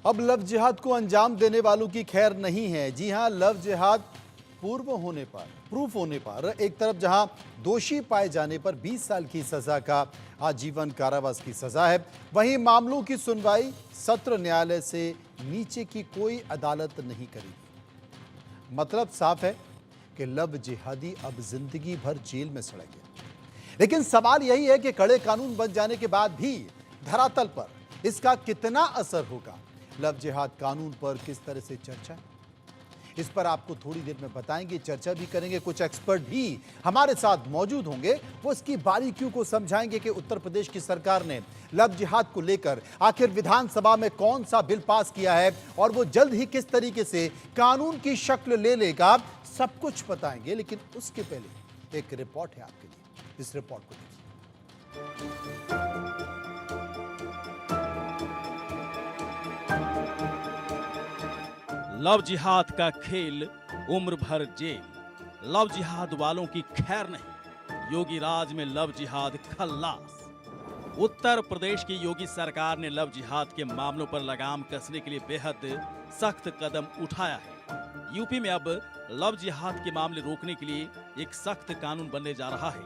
अब लव जिहाद को अंजाम देने वालों की खैर नहीं है। जी हां, लव जिहाद प्रूफ होने पर एक तरफ जहां दोषी पाए जाने पर 20 साल की सजा का आजीवन कारावास की सजा है, वहीं मामलों की सुनवाई सत्र न्यायालय से नीचे की कोई अदालत नहीं करेगी। मतलब साफ है कि लव जिहादी अब जिंदगी भर जेल में सड़ेंगे। लेकिन सवाल यही है कि कड़े कानून बन जाने के बाद भी धरातल पर इसका कितना असर होगा। लव जिहाद कानून पर किस तरह से चर्चा, इस पर आपको थोड़ी देर में बताएंगे, चर्चा भी करेंगे। कुछ एक्सपर्ट भी हमारे साथ मौजूद होंगे, वो इसकी बारीकियों को समझाएंगे कि उत्तर प्रदेश की सरकार ने लव जिहाद को लेकर आखिर विधानसभा में कौन सा बिल पास किया है और वो जल्द ही किस तरीके से कानून की शक्ल ले लेगा, सब कुछ बताएंगे। लेकिन उसके पहले एक रिपोर्ट है आपके लिए, इस रिपोर्ट को देखिए। लव जिहाद का खेल, उम्र भर जेल। लव जिहाद वालों की खैर नहीं, योगी राज में लव जिहाद खल्लास। उत्तर प्रदेश की योगी सरकार ने लव जिहाद के मामलों पर लगाम कसने के लिए बेहद सख्त कदम उठाया है। यूपी में अब लव जिहाद के मामले रोकने के लिए एक सख्त कानून बनने जा रहा है,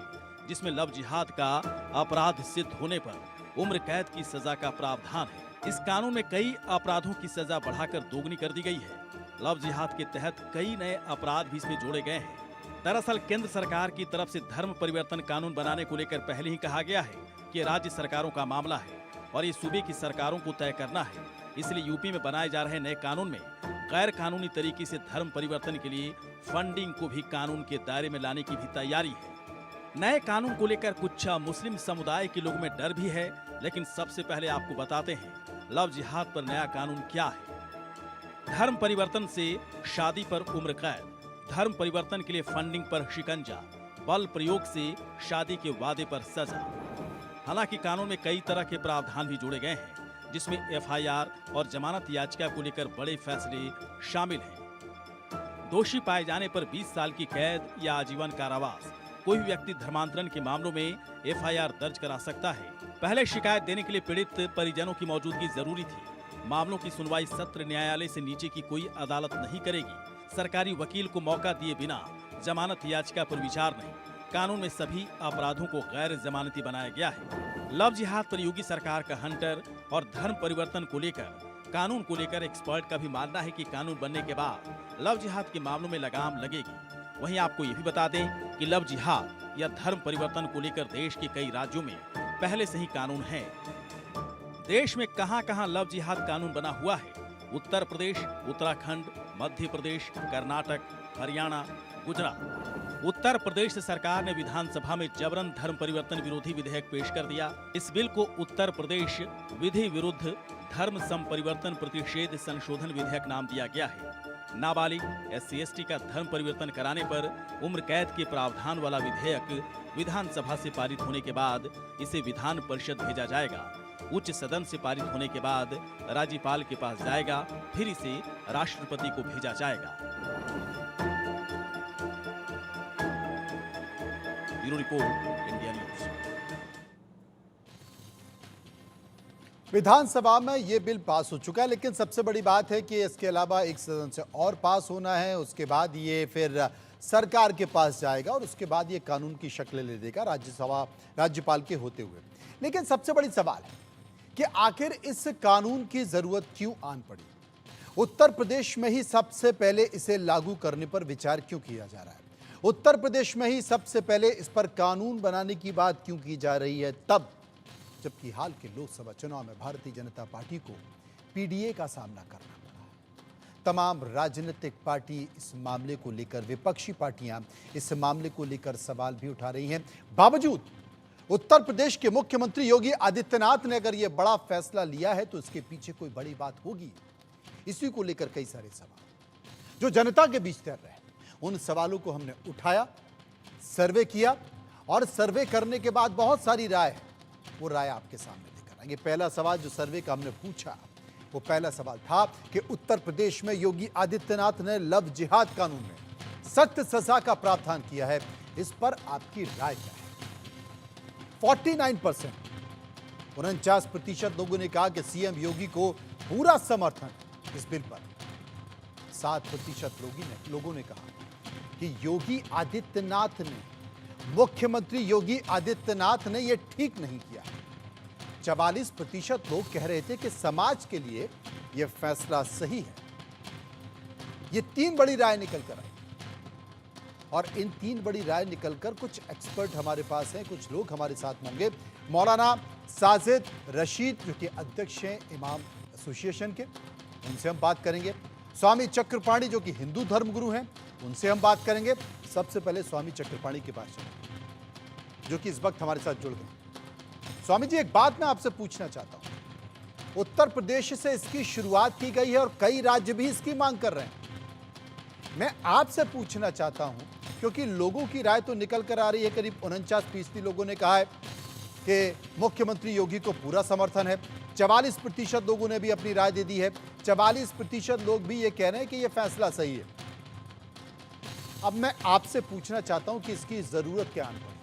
जिसमें लव जिहाद का अपराध सिद्ध होने पर उम्र कैद की सजा का प्रावधान है। इस कानून में कई अपराधों की सजा बढ़ाकर दोगुनी कर दी गई है। लव जिहाद के तहत कई नए अपराध भी इसमें जोड़े गए हैं। दरअसल केंद्र सरकार की तरफ से धर्म परिवर्तन कानून बनाने को लेकर पहले ही कहा गया है कि राज्य सरकारों का मामला है और ये सूबे की सरकारों को तय करना है। इसलिए यूपी में बनाए जा रहे नए कानून में गैर कानूनी तरीके से धर्म परिवर्तन के लिए फंडिंग को भी कानून के दायरे में लाने की भी तैयारी है। नए कानून को लेकर कुछ मुस्लिम समुदाय के लोगों में डर भी है, लेकिन सबसे पहले आपको बताते हैं लव जिहाद पर नया कानून क्या है। धर्म परिवर्तन से शादी पर उम्र कैद, धर्म परिवर्तन के लिए फंडिंग पर शिकंजा, बल प्रयोग से शादी के वादे पर सजा। हालांकि कानून में कई तरह के प्रावधान भी जोड़े गए हैं, जिसमें एफआईआर और जमानत याचिका को लेकर बड़े फैसले शामिल हैं। दोषी पाए जाने पर 20 साल की कैद या आजीवन कारावास। कोई भी व्यक्ति धर्मांतरण के मामलों में एफआईआर दर्ज करा सकता है। पहले शिकायत देने के लिए पीड़ित परिजनों की मौजूदगी जरूरी थी। मामलों की सुनवाई सत्र न्यायालय से नीचे की कोई अदालत नहीं करेगी। सरकारी वकील को मौका दिए बिना जमानत याचिका पर विचार नहीं। कानून में सभी अपराधों को गैर जमानती बनाया गया है। लव जिहाद पर योगी सरकार का हंटर और धर्म परिवर्तन को लेकर कानून को लेकर एक्सपर्ट का भी मानना है कि कानून बनने के बाद लव जिहाद के मामलों में लगाम लगेगी। वहीं आपको ये भी बता दें कि लव जिहाद या धर्म परिवर्तन को लेकर देश के कई राज्यों में पहले से ही कानून है। देश में कहां-कहां लव जिहाद कानून बना हुआ है? उत्तर प्रदेश, उत्तराखंड, मध्य प्रदेश, कर्नाटक, हरियाणा, गुजरात। उत्तर प्रदेश सरकार ने विधानसभा में जबरन धर्म परिवर्तन विरोधी विधेयक पेश कर दिया। इस बिल को उत्तर प्रदेश विधि विरुद्ध धर्म संपरिवर्तन प्रतिषेध संशोधन विधेयक नाम दिया गया है। नाबालिग SC/ST का धर्म परिवर्तन कराने पर उम्र कैद के प्रावधान वाला विधेयक विधानसभा से पारित होने के बाद इसे विधान परिषद भेजा जाएगा। उच्च सदन से पारित होने के बाद राज्यपाल के पास जाएगा, फिर इसे राष्ट्रपति को भेजा जाएगा। Bureau report, India News. विधानसभा में ये बिल पास हो चुका है, लेकिन सबसे बड़ी बात है कि इसके अलावा एक सदन से और पास होना है। उसके बाद ये फिर सरकार के पास जाएगा और उसके बाद ये कानून की शक्ल ले देगा राज्यपाल के होते हुए। लेकिन सबसे बड़ी सवाल है कि आखिर इस कानून की जरूरत क्यों आन पड़ी? उत्तर प्रदेश में ही सबसे पहले इसे लागू करने पर विचार क्यों किया जा रहा है? उत्तर प्रदेश में ही सबसे पहले इस पर कानून बनाने की बात क्यों की जा रही है, तब जबकि हाल के लोकसभा चुनाव में भारतीय जनता पार्टी को पीडीए का सामना करना पड़ा। तमाम राजनीतिक पार्टी इस मामले को लेकर, विपक्षी पार्टियां इस मामले को लेकर सवाल भी उठा रही हैं। बावजूद उत्तर प्रदेश के मुख्यमंत्री योगी आदित्यनाथ ने अगर यह बड़ा फैसला लिया है तो इसके पीछे कोई बड़ी बात होगी। इसी को लेकर कई सारे सवाल जो जनता के बीच तैर रहे हैं, उन सवालों को हमने उठाया, सर्वे किया और सर्वे करने के बाद बहुत सारी राय है, वो राय आपके सामने लेकर आएंगे। पहला सवाल जो सर्वे का हमने पूछा, वो पहला सवाल था कि उत्तर प्रदेश में योगी आदित्यनाथ ने लव जिहाद कानून में सख्त सजा का प्रावधान किया है, इस पर आपकी राय क्या है? 49% 49% लोगों ने कहा कि सीएम योगी को पूरा समर्थन इस बिल पर। 7% लोगों ने कहा कि योगी आदित्यनाथ ने, मुख्यमंत्री योगी आदित्यनाथ ने यह ठीक नहीं किया। 44% लोग कह रहे थे कि समाज के लिए यह फैसला सही है। ये 3 बड़ी राय निकल कर आई और इन 3 बड़ी राय निकलकर कुछ एक्सपर्ट हमारे पास हैं, कुछ लोग हमारे साथ होंगे। मौलाना साजिद रशीद जो कि अध्यक्ष हैं इमाम एसोसिएशन के, उनसे हम बात करेंगे। स्वामी चक्रपाणी जो कि हिंदू धर्मगुरु हैं, उनसे हम बात करेंगे। सबसे पहले स्वामी चक्रपाणी के पास चलेंगे जो कि इस वक्त हमारे साथ जुड़ गए। स्वामी जी, एक बात मैं आपसे पूछना चाहता हूं। उत्तर प्रदेश से इसकी शुरुआत की गई है और कई राज्य भी इसकी मांग कर रहे हैं। मैं आपसे पूछना चाहता हूं क्योंकि लोगों की राय तो निकल कर आ रही है, करीब 49% लोगों ने कहा है कि मुख्यमंत्री योगी को पूरा समर्थन है। 44% लोगों ने भी अपनी राय दे दी है। 44% लोग भी ये कह रहे हैं कि यह फैसला सही है। अब मैं आपसे पूछना चाहता हूं कि इसकी जरूरत क्या है,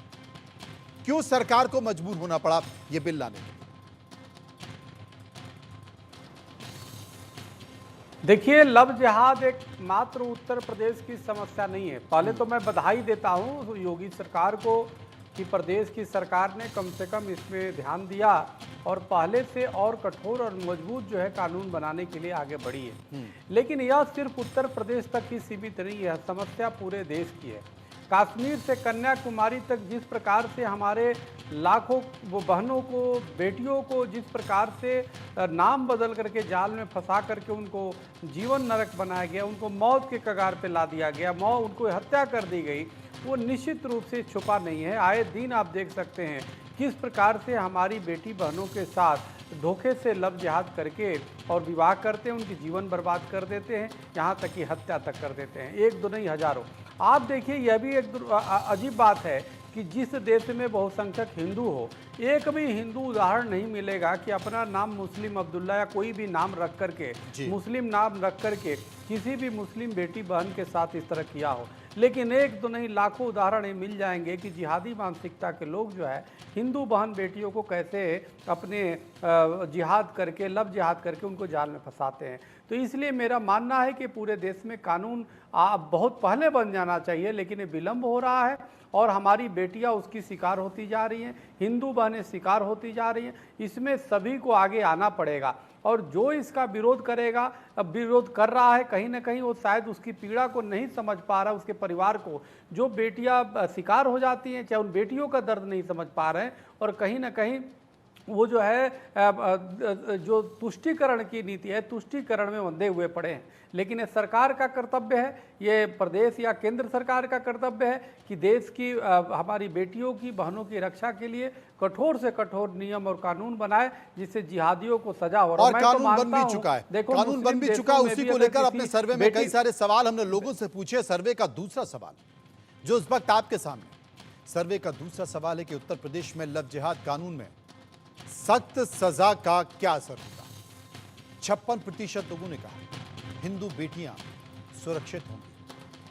क्यों सरकार को मजबूर होना पड़ा यह बिल लाने में? देखिए, लव जिहाद एक मात्र उत्तर प्रदेश की समस्या नहीं है। पहले तो मैं बधाई देता हूं योगी सरकार को कि प्रदेश की सरकार ने कम से कम इसमें ध्यान दिया और पहले से और कठोर और मजबूत जो है कानून बनाने के लिए आगे बढ़ी है। लेकिन यह सिर्फ उत्तर प्रदेश तक ही सीमित नहीं है, समस्या पूरे देश की है। कश्मीर से कन्याकुमारी तक जिस प्रकार से हमारे लाखों वो बहनों को, बेटियों को जिस प्रकार से नाम बदल करके जाल में फंसा करके उनको जीवन नरक बनाया गया, उनको मौत के कगार पे ला दिया गया, उनको हत्या कर दी गई, वो निश्चित रूप से छुपा नहीं है। आए दिन आप देख सकते हैं किस प्रकार से हमारी बेटी बहनों के साथ धोखे से लव जिहाद करके और विवाह करते हैं, उनकी जीवन बर्बाद कर देते हैं, यहाँ तक कि हत्या तक कर देते हैं। एक दो नहीं, हजारों। आप देखिए, यह भी एक अजीब बात है कि जिस देश में बहुसंख्यक हिंदू हो, एक भी हिंदू उदाहरण नहीं मिलेगा कि अपना नाम मुस्लिम अब्दुल्ला या कोई भी नाम रख करके, मुस्लिम नाम रख करके किसी भी मुस्लिम बेटी बहन के साथ इस तरह किया हो। लेकिन एक तो नहीं, लाखों उदाहरण ये मिल जाएंगे कि जिहादी मानसिकता के लोग जो है हिंदू बहन बेटियों को कैसे अपने जिहाद करके, लव जिहाद करके उनको जाल में फंसाते हैं। तो इसलिए मेरा मानना है कि पूरे देश में कानून बहुत पहले बन जाना चाहिए, लेकिन ये विलम्ब हो रहा है और हमारी बेटियां उसकी शिकार होती जा रही हैं, हिंदू बहनें शिकार होती जा रही हैं। इसमें सभी को आगे आना पड़ेगा और जो इसका विरोध करेगा, अब विरोध कर रहा है, कहीं ना कहीं वो शायद उसकी पीड़ा को नहीं समझ पा रहा, उसके परिवार को, जो बेटियां शिकार हो जाती हैं, चाहे उन बेटियों का दर्द नहीं समझ पा रहे हैं और कहीं ना कहीं वो जो है जो तुष्टीकरण की नीति है, तुष्टीकरण में बंधे हुए पड़े हैं। लेकिन ये सरकार का कर्तव्य है, ये प्रदेश या केंद्र सरकार का कर्तव्य है कि देश की हमारी बेटियों की, बहनों की रक्षा के लिए कठोर से कठोर नियम और कानून बनाए जिससे जिहादियों को सजा हो। और कानून बन भी चुका है, देखो कानून बन भी चुका है। उसी को लेकर अपने सर्वे में कई सारे सवाल हमने लोगों से पूछे। सर्वे का दूसरा सवाल जो इस वक्त आपके सामने, सर्वे का दूसरा सवाल है कि उत्तर प्रदेश में लव जिहाद कानून में सख्त सजा का क्या असर होगा। 56% लोगों ने कहा हिंदू बेटियां सुरक्षित होंगी।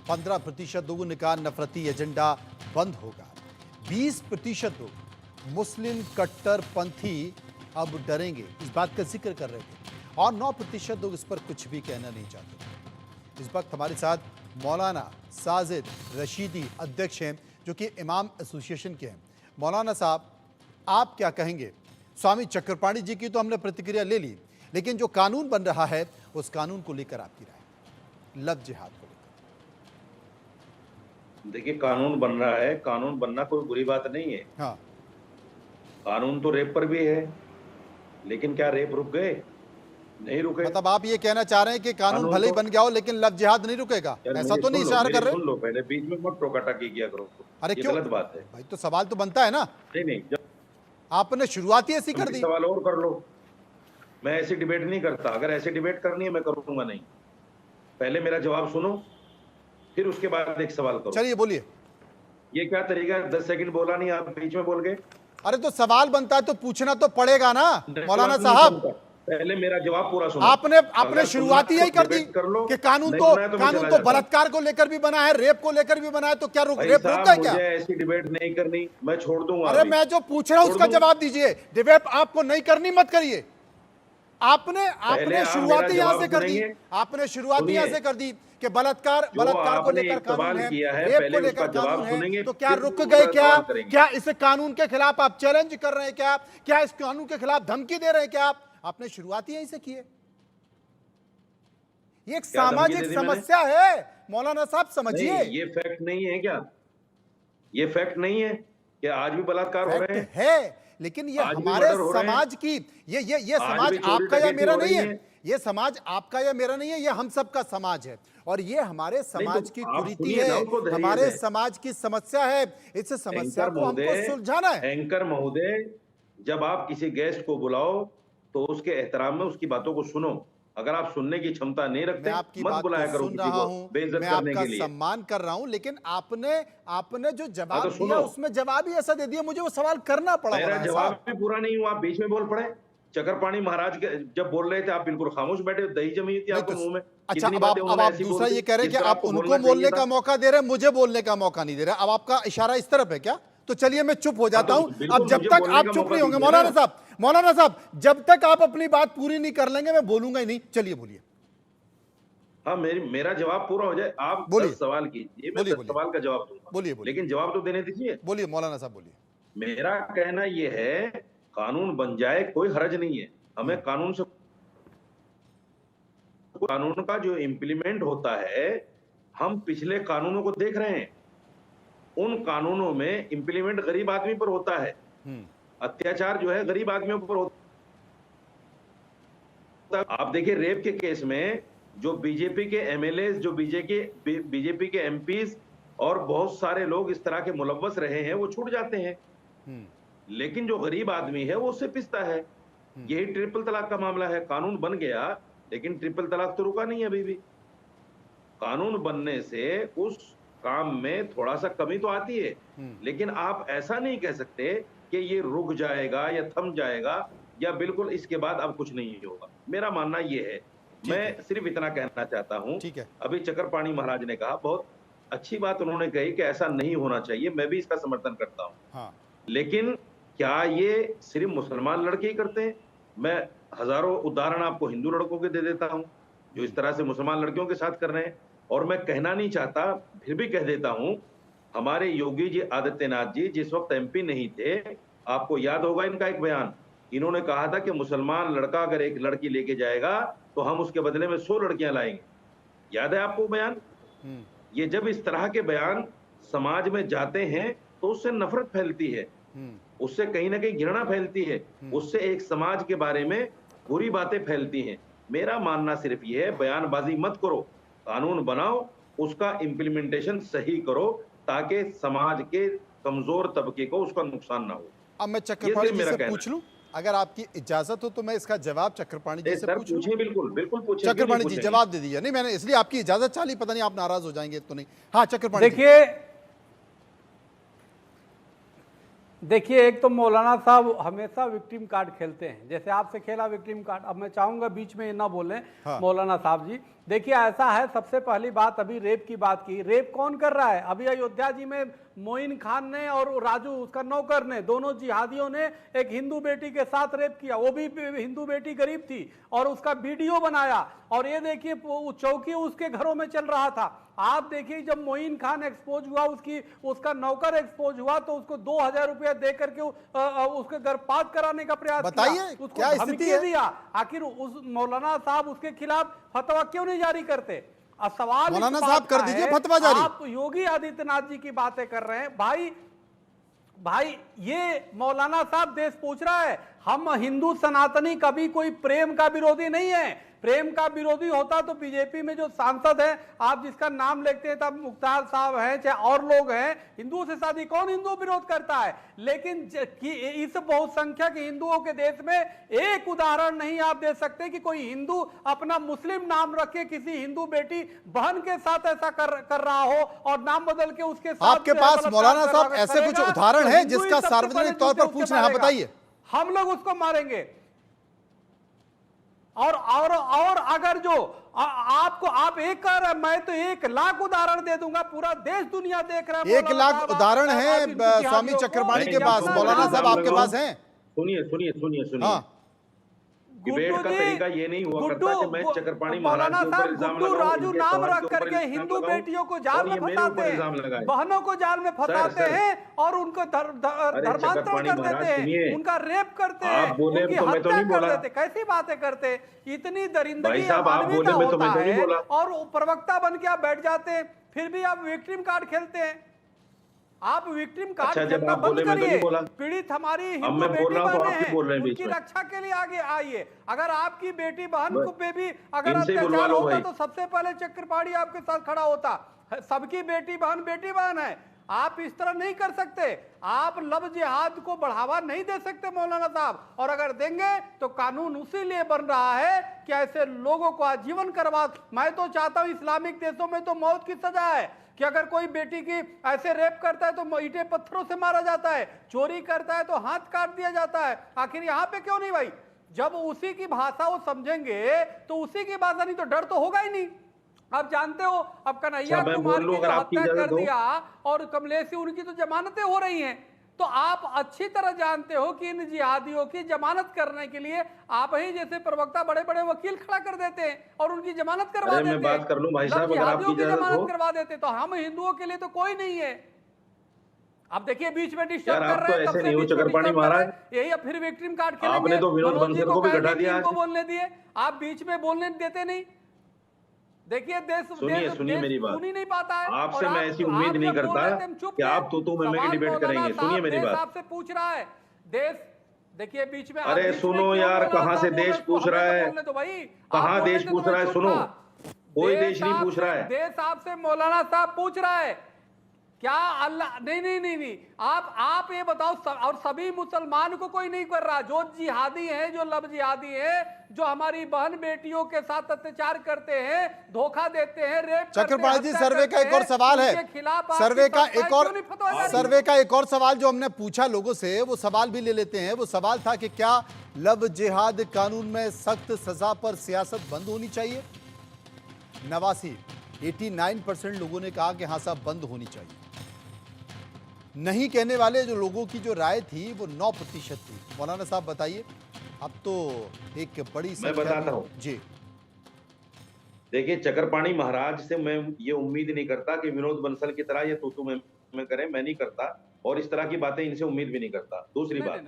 15% लोगों ने कहा नफरती एजेंडा बंद होगा। 20% लोग मुस्लिम कट्टरपंथी अब डरेंगे, इस बात का जिक्र कर रहे थे। और 9% लोग इस पर कुछ भी कहना नहीं चाहते। इस वक्त हमारे साथ मौलाना साजिद रशीदी अध्यक्ष हैं जो कि इमाम एसोसिएशन के हैं। मौलाना साहब, आप क्या कहेंगे? स्वामी चक्रपाणी जी की तो हमने प्रतिक्रिया ले ली, लेकिन जो कानून बन रहा है उस कानून को लेकर आपकी राय, लव जिहाद को लेकर? देखिए, कानून बन रहा है, कानून बनना कोई बुरी बात नहीं है। हाँ, कानून तो रेप पर भी है, लेकिन क्या रेप रुक गए? नहीं रुके। मतलब आप ये कहना चाह रहे हैं कि कानून भले ही बन गया हो लेकिन लव जिहाद नहीं रुकेगा, ऐसा तो नहीं इशारा कर रहे? सुन लो, पहले बीच में मत टोकाटाकी किया करो। अरे क्यों? गलत बात है भाई, तो सवाल तो बनता है ना। नहीं, आपने शुरुआत ही ऐसी कर दी। सवाल और कर लो। मैं ऐसी डिबेट नहीं करता, अगर ऐसी डिबेट करनी है मैं करूंगा नहीं। पहले मेरा जवाब सुनो, फिर उसके बाद एक सवाल करो। चलिए बोलिए। ये क्या तरीका है? 10 सेकंड बोला नहीं, आप बीच में बोल गए। अरे तो सवाल बनता है तो पूछना तो पड़ेगा ना मौलाना साहब। पहले मेरा जवाब पूरा सुनो। आपने शुरुआत ही यही कर दी कि कानून तो बलात्कार को लेकर भी बना है, रेप को लेकर भी बना है, तो क्या रेप रुक गया क्या? ऐसी डिबेट नहीं करनी, मैं छोड़ दूंगा। अरे मैं जो पूछ रहा हूं उसका जवाब दीजिए। डिबेट आपको नहीं करनी, मत करिए। आपने पहले आप शुरुआती मेरा यहां जवाब से कर दी, सुनेंगे। आपने शुरुआती यहां सुनिए। से कर दी कि बलात्कार जो को आपने लेकर एक कानून सवाल है, किया है, रेप पहले को लेकर उसका जवाब कानून है, सुनेंगे, तो क्या फिर रुक दूसरा गए? क्या सवाल करेंगे। क्या इस कानून के खिलाफ आप चैलेंज कर रहे हैं? क्या इस कानून के खिलाफ धमकी दे रहे हैं? क्या आपने शुरुआती यहीं से की है? ये एक क्या धमकी सामाजिक दे दी मैंने? समस्या है मौलाना साहब, समझिए। नहीं, ये फैक्ट नहीं है क्या? ये फैक्ट नहीं है कि आज भी बलात्कार हो रहे हैं? फैक्ट है, लेकिन ये आज भी हमारे मर्डर हो रहे हैं? समाज की, ये आज समाज भी चोरी आपका या डकैती मेरा हो नहीं रही है। है? ये समाज आपका या मेरा नहीं है, ये हम सबका समाज है, और ये हमारे समाज तो की आप कुरीति सुनिए ना, है, उनको धैर्य हमारे दें। समाज की समस्या है। इस समस्या को हमको सुलझाना है। एंकर महोदय, जब आप किसी गेस्ट को बुलाओ तो उसके एहतराम में उसकी बातों को सुनो। अगर आप सुनने की क्षमता नहीं मैं रखते, आपकी मत बात बुलाया को करो सुन किसी रहा को हूं, बेइज्जत मैं करने आपका के लिए। सम्मान कर रहा हूं, लेकिन आपने जो हाँ, जवाब तो दिया सुनो। उसमें जवाब ही ऐसा दे दिया, मुझे वो सवाल करना पड़ा मेरा मौलाना जवाब साहब। भी पूरा नहीं हुआ, आप बीच में बोल पड़े। चक्रपाणी महाराज के जब बोल रहे थे, आप बिल्कुल खामोश बैठे, दही जमी थी नहीं आपको तो मुंह में। अच्छा, कितनी अब बातें आप उन्होंने ऐसी दूसरा बोल दी, ये कह रहे हैं जिस कि पर आप आपको उनको बोलना चाहिए बोलने था। का मौका दे रहे हैं, मुझे बोलने का मौका नहीं दे रहे। अब आपका इशारा इस तरफ है क्या? तो चलिए मैं चुप हो जाता हूं। बिल्कुल अब जब मुझे तक बोलने आप का चुप मौका नहीं होंगे दीजिए ना। मौलाना साहब, जब तक आप अपनी बात पूरी नहीं कर लेंगे मैं बोलूंगा ही नहीं। चलिए बोलिए। हाँ, मेरा जवाब पूरा हो जाए। आप बोलिए। 10 सवाल कीजिए, मैं बोलिए 10 बोलिए सवाल का जवाब दूंगा। बोलिए लेकिन जवाब तो देने दीजिए। बोलिए मौलाना साहब बोलिए। मेरा कहना यह है, कानून बन जाए, कोई हर्ज नहीं है। हमें कानून से, कानून का जो इम्प्लीमेंट होता है, हम पिछले कानूनों को देख रहे हैं। उन कानूनों में इम्प्लीमेंट गरीब आदमी पर होता है। अत्याचार जो है गरीब आदमियों पर होता है। आप देखिए, रेप के केस में जो बीजेपी के एमएलए, जो बीजेपी के एमपीज और बहुत सारे लोग इस तरह के मुलव्वस रहे हैं, वो छूट जाते हैं। लेकिन जो गरीब आदमी है वो उससे पिसता है। यही ट्रिपल तलाक का मामला है। कानून बन गया, लेकिन ट्रिपल तलाक तो रुका नहीं अभी भी। कानून बनने से उस काम में थोड़ा सा कमी तो आती है, लेकिन आप ऐसा नहीं कह सकते कि ये रुक जाएगा या थम जाएगा या बिल्कुल इसके बाद अब कुछ नहीं होगा। मेरा मानना ये है। मैं सिर्फ इतना कहना चाहता हूं। ठीक है। अभी चक्रपाणी महाराज ने कहा, बहुत अच्छी बात उन्होंने कही कि ऐसा नहीं होना चाहिए। मैं भी इसका समर्थन करता हूं। हाँ। लेकिन क्या ये सिर्फ मुसलमान लड़के ही करते हैं? मैं हजारों उदाहरण आपको हिंदू लड़कों के दे देता हूं जो इस तरह से मुसलमान लड़कियों के साथ कर रहे हैं। और मैं कहना नहीं चाहता, फिर भी कह देता हूं, हमारे योगी जी आदित्यनाथ जी जिस वक्त एमपी नहीं थे, आपको याद होगा इनका एक बयान। इन्होंने कहा था कि मुसलमान लड़का अगर एक लड़की लेके जाएगा तो हम उसके बदले में 100 लड़कियां लाएंगे। याद है आपको बयान? ये जब इस तरह के बयान समाज में जाते हैं तो उससे नफरत फैलती है, उससे कहीं ना कहीं घृणा फैलती है, उससे एक समाज के बारे में बुरी बातें फैलती हैं। मेरा मानना सिर्फ ये है, बयानबाजी मत करो, कानून बनाओ, उसका इम्प्लीमेंटेशन सही करो ताकि समाज के कमजोर तबके को उसका नुकसान ना हो। अब मैं चक्रपाणी जी से पूछ लूं, अगर आपकी इजाजत हो तो मैं इसका जवाब चक्रपाणी जी से पूछ लूं? पूछिए, बिल्कुल बिल्कुल पूछिए। चक्रपाणी जी जवाब दे दीजिए। नहीं, मैंने इसलिए आपकी इजाजत चाली, पता नहीं आप नाराज हो जाएंगे तो नहीं। हाँ चक्रपाणी जी। देखिए, एक तो मौलाना साहब हमेशा विक्टिम कार्ड खेलते हैं, जैसे आपसे खेला विक्टिम कार्ड। अब मैं चाहूंगा बीच में ये ना बोलें। हाँ। मौलाना साहब जी देखिए, ऐसा है, सबसे पहली बात, अभी रेप की बात की। रेप कौन कर रहा है? अभी अयोध्या जी में मोइन खान ने और राजू उसका नौकर ने, दोनों जिहादियों ने एक हिंदू बेटी के साथ रेप किया। वो भी हिंदू बेटी गरीब थी और उसका वीडियो बनाया। और ये देखिए, चौकी उसके घरों में चल रहा था। आप देखिए, जब मोइन खान एक्सपोज हुआ, उसका नौकर एक्सपोज हुआ, तो उसको 2000 रुपया दे करके उसके गर्भपात कराने का प्रयास किया, उसको धमकी दिया। आखिर उस मौलाना साहब उसके खिलाफ फतवा क्यों नहीं जारी करते? सवाल मौलाना साहब कर दीजिए फतवा जारी। आप योगी आदित्यनाथ जी की बातें कर रहे हैं। भाई ये मौलाना साहब देश पूछ रहा है। हम हिंदू सनातनी कभी कोई प्रेम का विरोधी नहीं है। प्रेम का विरोधी होता तो बीजेपी में जो सांसद है, आप जिसका नाम लेते हैं, तब मुख्तार साहब हैं चाहे और लोग हैं, हिंदुओं से शादी कौन हिंदू विरोध करता है? लेकिन इस बहुसंख्यक हिंदुओं के देश में एक उदाहरण नहीं आप दे सकते कि कोई हिंदू अपना मुस्लिम नाम रख के किसी हिंदू बेटी बहन के साथ ऐसा कर रहा हो और नाम बदल के उसके साथ। आपके पास मौलाना साहब ऐसे कुछ उदाहरण है जिसका सार्वजनिक तौर पर पूछ रहे हैं? बताइए। हम लोग उसको मारेंगे। और अगर जो आप एक कह रहे हैं, मैं तो 1 लाख उदाहरण दे दूंगा। पूरा देश दुनिया देख रहा है। 1 लाख उदाहरण है स्वामी चक्रपाणी के पास। मौलाना साहब आपके पास हैं? सुनिए। हाँ। डिबेट का तरीका ये नहीं हुआ करता कि मैं चक्रपाणी महाराज मौलाना के ऊपर साहब इल्जाम गुड्डू लगाऊं, राजू इनके नाम समाज रख के ऊपर करके इल्जाम हिंदू लगाऊं, बेटियों को जाल और में ये मेरे फंसाते ऊपर इल्जाम हैं, लगाए। बहनों को जाल में फंसाते सर, हैं और उनको धर्मांतरण चक्रपाणी कर महाराज देते सुनिए, हैं, उनका रेप करते आप हैं, बोले उनकी तो मैं तो हत्या नहीं कर बोला। देते। कैसी बातें करते हैं, इतनी दरिंदगी भाई साहब, आप अमानवीयता बोले मैं तो होता नहीं है बोला। और प्रवक्ता बन के आप बैठ जाते हैं, फिर भी आप विक्टिम कार्ड खेलते हैं। आप विक्टिम कार्ड अच्छा, जब खेलना आप बंद बोले मैं तो करिए। नहीं बोला। पीड़ित हमारी अब हिंदू मैं बोल बेटी रहा हूं तो बहनें आप क्यों बोल रहे हैं, हैं बीच उनकी में? रक्षा के लिए आगे आइए। अगर आपकी बेटी बहन बस, को पे भी अगर इनसे ही बुलवा अत्याचार लो होता भाई। तो सबसे पहले चक्रपाणी आपके साथ खड़ा होता। सबकी बेटी बहन है। आप इस तरह नहीं कर सकते। आप लव जिहाद को बढ़ावा नहीं दे सकते मौलाना साहब, और अगर देंगे तो कानून उसी लिए बन रहा है कि ऐसे लोगों को आजीवन करवा। मैं तो चाहता हूं इस्लामिक देशों में तो मौत की सजा है कि अगर कोई बेटी की ऐसे रेप करता है तो ईंटें पत्थरों से मारा जाता है, चोरी करता है तो हाथ काट दिया जाता है। आखिर यहां पे क्यों नहीं भाई? जब उसी की भाषा वो समझेंगे तो उसी की भाषा, नहीं तो डर तो होगा ही नहीं। आप जानते हो अब कन्हैया अच्छा, मैं कुमार बोल लूं की अगर जो आपकी हत्या इजाजत कर हो? दिया और कमलेश उनकी तो जमानतें हो रही हैं। तो आप अच्छी तरह जानते हो कि इन जिहादियों की जमानत करने के लिए आप ही जैसे प्रवक्ता बड़े बड़े वकील खड़ा कर देते हैं और उनकी जमानत करवा अरे देते मैं बात कर लूं भाई हैं। साहब, अगर आपकी जिहादियों की इजाजत जमानत हो। करवा देते तो हम हिंदुओं के लिए तो कोई नहीं है। अब देखिए बीच में डिस्टर्ब यार, कर आप रहे तो हैं, ऐसे कब से नहीं हो बीच में चक्रपाणी डिस्टर्ब कर रहे महाराज। हैं। यही अब फिर विक्टिम कार्ड खेलेंगे। आपने तो विनोद मनोज जी बंसल को को भी कह घटा दें कि दिया इनको आज। बोलने दिए, आप बीच में बोलने देते नहीं। देखिए सुनिए मेरी बात। सुन ही नहीं पाता है। आपसे और मैं ऐसी उम्मीद नहीं जब बोल करता रहे थे हम चुप कि थे। आप तू में की सवाल डिबेट मौलाना करेंगे। सुनिए साहब मेरी देश बात। आपसे पूछ रहा है। देश देखिए बीच में, आप अरे बीच में सुनो क्यों यार, मौलाना कहां साहब से बोल रहे देश हैं? पूछ हमें रहा तो है? बोलने दो भाई। कहां आप देश बोलने पूछ तो रहा है? मैं सुनो, चुप था। कोई देश नहीं पूछ रहा है। देश आपसे मौलाना साहब पूछ रहा है क्या अल्लाह? नहीं, आप ये बताओ और सभी मुसलमान को कोई नहीं कर रहा। जो जिहादी हैं, जो लव जिहादी हैं, जो हमारी बहन बेटियों के साथ अत्याचार करते हैं, धोखा देते हैं, रेप करते हैं, चक्रपाणी जी, हत्या सर्वे का करते एक और हैं, सवाल है। उनके खिलाफ आपकी सर्वे का संस्थाएं एक और क्यों नहीं फतवा जारी? सर्वे का एक और सवाल जो हमने पूछा लोगों से, वो सवाल भी ले लेते हैं। वो सवाल था कि क्या लव जिहाद कानून में सख्त सजा पर सियासत बंद होनी चाहिए? 89% लोगों ने कहा कि हाँ साहब, बंद होनी चाहिए। नहीं कहने वाले जो लोगों की जो राय थी वो 9% थी। मौलाना साहब बताइए, अब तो एक बड़ी मैं संख्या बताता में- हूं। जी। देखिए, चक्रपाणी महाराज से मैं ये उम्मीद नहीं करता कि विनोद बंसल की तरह ये तू मैं करें। मैं नहीं करता और इस तरह की बातें इनसे उम्मीद भी नहीं करता। दूसरी बात,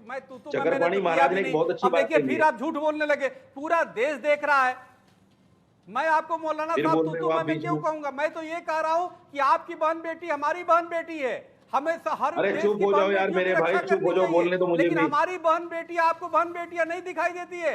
मैं तू चक्रपाणी महाराज ने एक बहुत अच्छी बात देखिए कही फिर है। आप झूठ बोलने लगे। पूरा देश देख रहा है। मैं आपको मौलाना फिर साहब बोल रहे हो आप मैं बीच क्यों में। कहूंगा? मैं तो ये कह रहा हूं कि आपकी बहन बेटी हमारी बहन बेटी है। हमें हर अरे देश चुप की हो जाओ बहन यार बेटियों की मेरे भाई, रक्षा चुप हो करनी जाओ, चाहिए। बोलने तो मुझे लेकिन भी। हमारी बहन बेटियां आपको बहन बेटियां नहीं दिखाई देती है।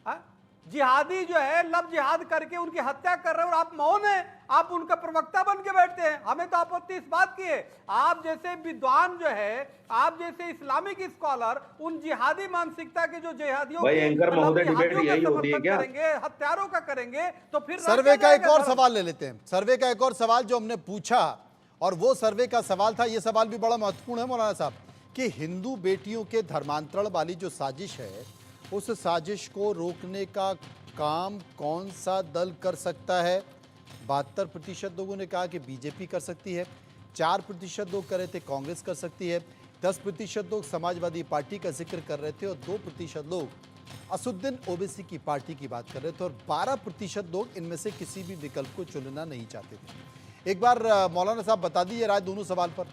हाँ? जिहादी जो है लव जिहाद करके उनकी हत्या कर रहे हैं और आप मौन है। आप उनका प्रवक्ता बन के बैठते हैं। हमें तो आपत्ति इस बात की है, आप जैसे विद्वान जो है, आप जैसे इस्लामिक स्कॉलर उन जिहादी मानसिकता के जो जिहादियों भाई, की एंकर मतलब महोदय, जिहादियों डिबेट का यही होती है समर्थन क्या? करेंगे, हत्यारों का करेंगे तो फिर सर्वे रखा का एक जाएगा और धर्म। सवाल ले लेते हैं। सर्वे का एक और सवाल जो हमने पूछा, और वो सर्वे का सवाल था, ये सवाल भी बड़ा महत्वपूर्ण है मौलाना साहब, कि हिंदू बेटियों के धर्मांतरण वाली जो साजिश है, उस साजिश को रोकने का काम कौन सा दल कर सकता है? 72% लोगों ने कहा कि बीजेपी कर सकती है, 4% लोग कह रहे थे कांग्रेस कर सकती है, 10% लोग समाजवादी पार्टी का जिक्र कर रहे थे और 2% लोग असुद्दीन ओवैसी की पार्टी की बात कर रहे थे और 12% लोग इनमें से किसी भी विकल्प को चुनना नहीं चाहते थे। एक बार मौलाना साहब बता दीजिए राय दोनों सवाल पर।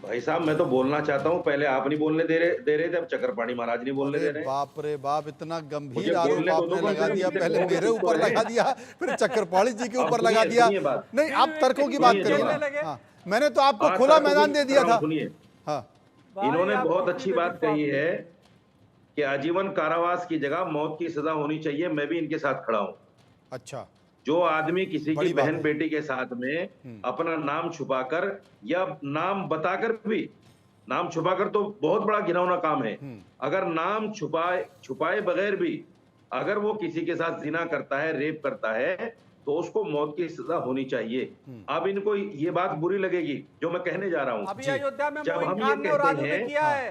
भाई साहब, मैं तो बोलना चाहता हूं। पहले आप नहीं बोलने दे रहे थे, अब चक्रपाणी महाराज नहीं बोलने दे अरे रहे। बाप रे बाप, इतना मुझे गंभीर आरोप बोलने तो आपने दो, लगा कम से दिया। कम पहले बोलने मेरे तो ऊपर रहे। लगा दिया, फिर चक्रपाणी जी के अब ऊपर सुनिए, लगा दिया। सुनिए बात। नहीं, आप तर्कों की बात करिए सुनिए ना। हाँ, मैंने तो आपको हाँ, खुला तर्कों मैदान की दे दिया कर था। रहा हूं, सुनिए। हाँ, इन्होंने आप बहुत किसी अच्छी पे बात विश्वास कही नहीं। है कि आजीवन कारावास की जगह मौत की सजा होनी चाहिए। मैं भी इनके साथ खड़ा हूं। अच्छा, जो आदमी किसी बड़ी की बात बहन है। बेटी के साथ में अपना नाम छुपाकर या नाम बताकर भी, नाम छुपाकर तो बहुत बड़ा घिनौना काम है। अगर नाम छुपाए बगैर भी अगर वो किसी के साथ जिना करता है, रेप करता है, तो उसको मौत की सजा होनी चाहिए। अब इनको ये बात बुरी लगेगी जो मैं कहने जा रहा हूं। अभी अयोध्या में जब मोइन हम ये खान ने और कहते राजू ने हैं, किया है।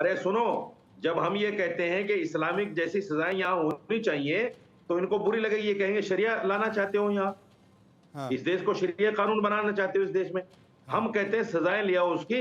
अरे सुनो, जब हम ये कहते हैं कि इस्लामिक जैसी सजाएं यहाँ होनी चाहिए, तो इनको बुरी लगेगी। ये कहेंगे शरिया लाना चाहते हो यहाँ, हाँ, इस देश को शरिया कानून बनाना चाहते हो इस देश में। हम कहते हैं सजाएं ले आओ उसकी,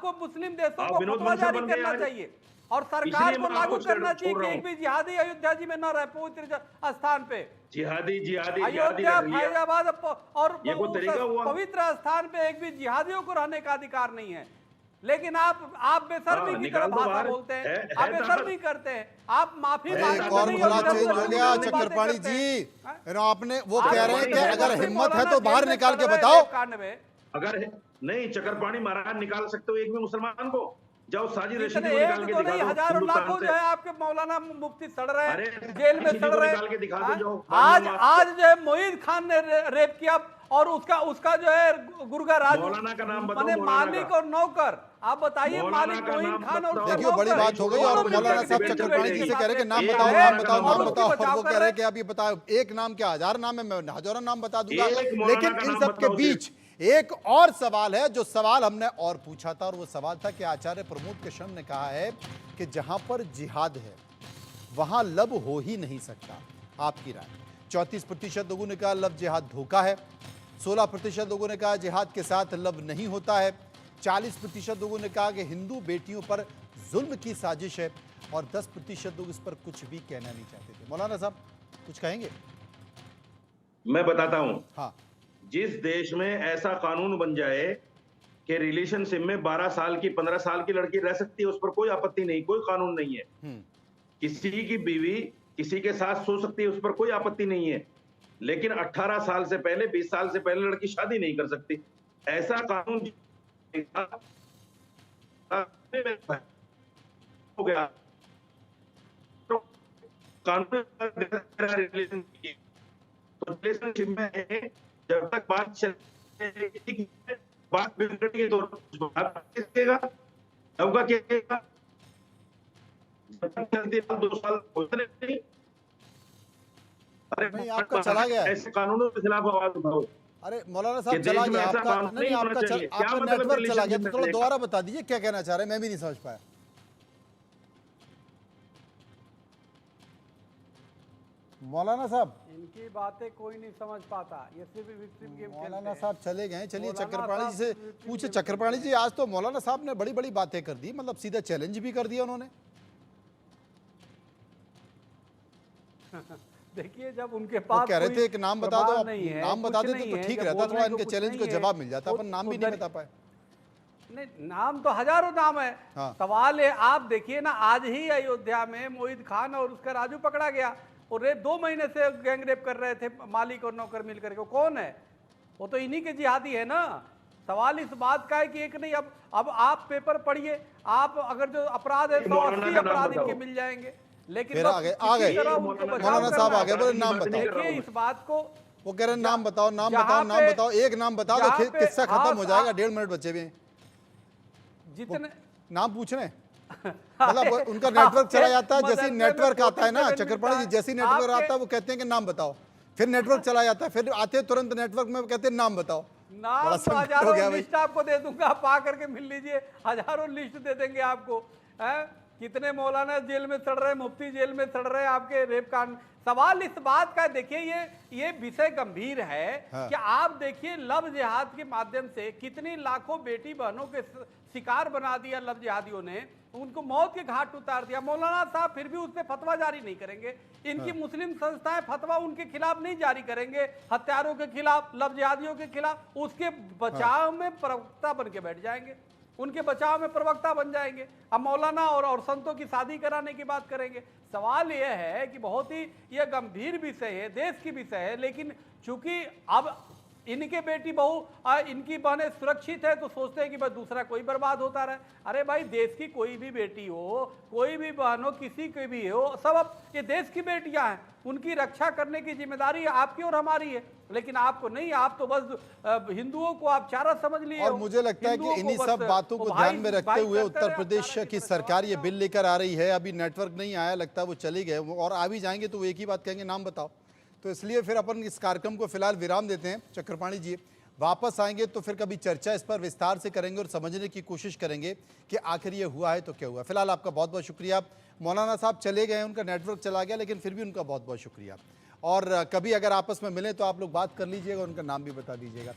आपको मुस्लिम देशों आप को विनोद फतवा बंसल जारी बन गए करना आज। चाहिए और सरकार इसलिए को मैं लागू आपको करना छोड़ चाहिए कि रहा एक हूं। भी जिहादी अयोध्या जी में न रहे पवित्र स्थान पे। जिहादी जिहादी जिहादी अयोध्या रख लिया। फैजाबाद और ये कोई उस तरीका हुआ? पवित्र स्थान पे एक भी जिहादियों को रहने का अधिकार नहीं है। लेकिन आप बेशर्मी की तरह निकाल दो भाषा बाहर। बोलते हैं, है आप ताकत। बेशर्मी करते हैं, आप माफी है मांगते एक और नहीं मुखला और इधर चेंज उधर हो की गया बातें चक्रपाणी करते जी। हैं। you know, आपने वो आप कह रहे हैं कि बोलते अगर हैं, हिम्मत है मौलाना तो बाहर जेल में निकाल के चल रहे बताओ। रेप कांड में। अगर नहीं चक्रपाणी महाराज निकाल सकते हो एक भी मुसलमान को, जाओ साजिद रशीदी इतने को एक निकाल के तो दिखा नहीं, दो हजारों हिंदुस्तान लाखों से। जो है आपके मौलाना मुफ्ती सड़ रहे अरे हैं, जेल में रशीदी सड़ को रहे निकाल के दिखा दो, हैं। जाओ आज बाजू आज जो है मोईद खान ने रेप किया और उसका जो है गुर्गा राजू, मौलाना का नाम बताओ, माने मौलाना मालिक का। और नौकर, आप बताइए मौलाना मालिक का मोईद नाम खान और बताओ। उसका देखिए बड़ी नौकर, बात हो गई। दोनों और मिलकर मौलाना के साहब बेटी चक्रपाणी बेटी जी के से साथ कह रहे हैं कि नाम रेप बताओ, किया नाम है बताओ, और नाम उसकी बताओ, और बचाव वो कर कह रहे रहे हैं कि अभी बताओ एक नाम क्या, 1000 नाम है, मैं हजारों नाम बता दूंगा। एक मौलाना लेकिन का इन नाम सब के बताओ बीच एक और सवाल है, जो सवाल हमने और पूछा था, और वो सवाल था कि आचार्य प्रमोद कृष्ण ने कहा है कि जहां पर जिहाद है वहां लब हो ही नहीं सकता। आपकी राय? 34% लोगों ने कहा लब जिहाद धोखा है, 16% लोगों ने कहा जिहाद के साथ लब नहीं होता है, 40% लोगों ने कहा कि हिंदू बेटियों पर जुल्म की साजिश है, और 10% लोग इस पर कुछ भी कहना नहीं चाहते थे। मौलाना साहब कुछ कहेंगे? मैं बताता हूं, हाँ, जिस देश में ऐसा कानून बन जाए कि रिलेशनशिप में 12 साल की 15 साल की लड़की रह सकती है, उस पर कोई आपत्ति नहीं, कोई कानून नहीं है। किसी की बीवी किसी के साथ सो सकती है, उस पर कोई आपत्ति नहीं है, लेकिन 18 साल से पहले, 20 साल से पहले लड़की शादी नहीं कर सकती। ऐसा कानून हो गया तो कानून रिलेशनशिप में है, जब तक बात चलेगी, बात बिगड़ेगी तो बात किसकेगा, होगा क्या, जब तक चलती है 2 साल होते नहीं। अरे नहीं आपका चला गया है। ऐसे कानूनों के खिलाफ आवाज उठाओ। अरे मौलाना कि साहब देश चला में गया ऐसा आपका, कानून नहीं नहीं होना आपका चाहिए। क्या आपका मतलब नेटवर्क चला गया, तो रिलेशनशिप थोड़ा में दोबारा बता दीजिए क्या कहना चाह रहे हैं, मैं भी नहीं समझ पाया। मौलाना साहब, इनकी बातें कोई नहीं समझ पाता, ये सिर्फ विक्टिम गेम खेलते मौलाना हैं। साहब चले गए। चलिए मौलाना चक्रपाणी जी से साहब पूछे। चक्रपाणी जी, आज तो मौलाना साहब ने बड़ी बड़ी बातें कर दी, मतलब सीधा चैलेंज भी कर दिया उन्होंने। देखिए जब उनके वो पास कह रहे कोई थे एक नाम बता दो, प्रमाण आप नहीं है, नाम कुछ बता देते नहीं तो है, ठीक जब रहता, बोलने थोड़ा को इनके कुछ चैलेंज नहीं को है, जवाब मिल जाता, अपन नाम भी नहीं उधर- बता पाए। नहीं, नाम तो हजारों नाम है। हाँ। सवाल है, आप देखिए ना, आज ही अयोध्या में मोहित खान और उसका राजू पकड़ा गया, और रेप 2 महीने से गैंग रेप कर रहे थे मालिक और नौकर मिलकर के। कौन है वो? तो इन्हीं के जिहादी है ना। सवाल इस बात का है कि एक नहीं, अब आप पेपर पढ़िए, आप अगर जो अपराध है 180 अपराध इनके मिल जाएंगे, लेकिन फिर बस आ गए किसी तरह उनको बचाव मौलाना साहब करना आ गए, है। बोले नाम बताओ। देखिए इस बात को, वो कह रहे हैं नाम बताओ, नाम जहाँ बताओ, नाम पे- बताओ, एक नाम बता दो, जहाँ पे किस्सा खत्म हो जाएगा, हाँ, 1.5 मिनट बचे हुए हैं। जितने नाम पूछ रहे हैं, मतलब उनका नेटवर्क चला जाता है, जैसे नेटवर्क आता है ना चक्रपाणी जी, जैसे नेटवर्क आता है वो कहते हैं कि नाम बताओ, फिर नेटवर्क चला जाता है, फिर आते हैं तुरंत नेटवर्क में, वो कहते हैं नाम बताओ। नाम बड़ा तो संकट हो हजारों गया भाई। लिस्ट आपको दे दूंगा, आप आ करके मिल लीजिए, हजारों लिस्ट दे देंगे आपको। हैं? कितने मौलाना जेल में सड़ रहे, मुफ्ती जेल में सड़ रहे आपके रेप कांड। सवाल इस बात का, देखिए ये विषय गंभीर है। हाँ। कि आप देखिए लव जिहाद के माध्यम से कितनी लाखों बेटी बहनों के शिकार बना दिया लव जिहादियों ने, उनको मौत के घाट उतार दिया। मौलाना साहब फिर भी उस पर फतवा जारी नहीं करेंगे। इनकी मुस्लिम संस्थाएं फतवा उनके खिलाफ नहीं जारी करेंगे, हत्यारों के खिलाफ, लव जिहादियों के खिलाफ। उसके बचाव में प्रवक्ता बन के बैठ जाएंगे, उनके बचाव में प्रवक्ता बन जाएंगे। अब मौलाना और संतों की शादी कराने की बात करेंगे। सवाल यह है कि बहुत ही यह गंभीर विषय है, देश की विषय है, लेकिन चूंकि अब इनके बेटी बहू इनकी बहनें सुरक्षित है तो सोचते हैं कि बस दूसरा कोई बर्बाद होता रहे। अरे भाई, देश की कोई भी बेटी हो, कोई भी बहन हो, किसी की भी हो, सब अब ये देश की बेटियां हैं, उनकी रक्षा करने की जिम्मेदारी आपकी और हमारी है। लेकिन आपको नहीं, आप तो बस हिंदुओं को आप चारा समझ लिए। और मुझे लगता है कि इन्हीं सब बातों को ध्यान में रखते हुए उत्तर प्रदेश की सरकार ये बिल लेकर आ रही है। अभी नेटवर्क नहीं आया, लगता है वो चले गए, और आ भी जाएंगे तो वो एक ही बात कहेंगे, नाम बताओ। तो इसलिए फिर अपन इस कार्यक्रम को फिलहाल विराम देते हैं। चक्रपाणी जी वापस आएंगे तो फिर कभी चर्चा इस पर विस्तार से करेंगे और समझने की कोशिश करेंगे कि आखिर ये हुआ है तो क्या हुआ। फिलहाल आपका बहुत बहुत शुक्रिया। मौलाना साहब चले गए, उनका नेटवर्क चला गया, लेकिन फिर भी उनका बहुत बहुत शुक्रिया। और कभी अगर आपस में मिलें तो आप लोग बात कर लीजिएगा, उनका नाम भी बता दीजिएगा।